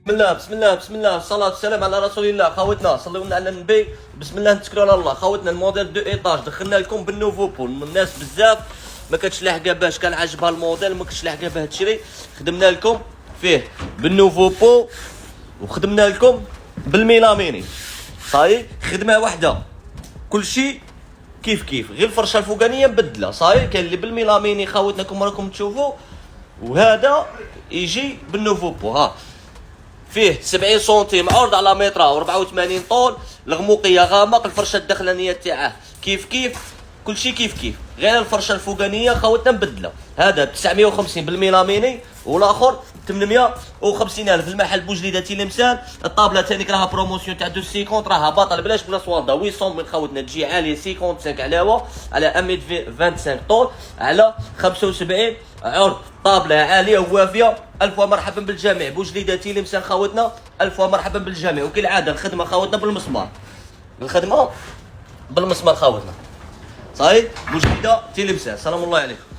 بسم الله الصلاة والسلام على رسول الله. خوتنا صلوا لنا على النبي. بسم الله نتكلوا على الله. خوتنا الموديل دو ايطاج دخلنا لكم بالنوفو بول. الناس بزاف ما كانتش لاحقه باش كان عاجبها الموديل ما كانتش لاحقه باه تشري، خدمنا لكم فيه بالنوفو بو وخدمنا لكم بالميلاميني. صاي خدمه واحده كلشي كيف غير الفرشه الفوقانيه مبدله. صاي كاين اللي بالميلاميني خوتناكم راكم تشوفوا، وهذا يجي بالنوفو بو. ها فيه 70 سنتيم عرض على متر و84 طول، الغموقيه غامق، الفرشه الداخلانيه تاعه كيف كلشي كيف غير الفرشه الفوقانيه خوتنا مبدله. هذا ب 950 بالميلاميني والاخر 850,000. المحل بوجليده تلمسان. الطابله ثاني راها بروموسيون تاع 250 راها باطل بلاش بلا صوالده 800 من خوتنا تجي عاليه 55 علاوه على 125 طول على 75 عرض. طابله عاليه ووافيه. الف مرحبا بالجميع. بوجليده تلمسان خوتنا، الف مرحبا بالجميع. وكالعاده الخدمه خوتنا بالمسمار، الخدمه بالمسمار خوتنا. صحيح بوجليده تلمسان. سلام الله عليكم.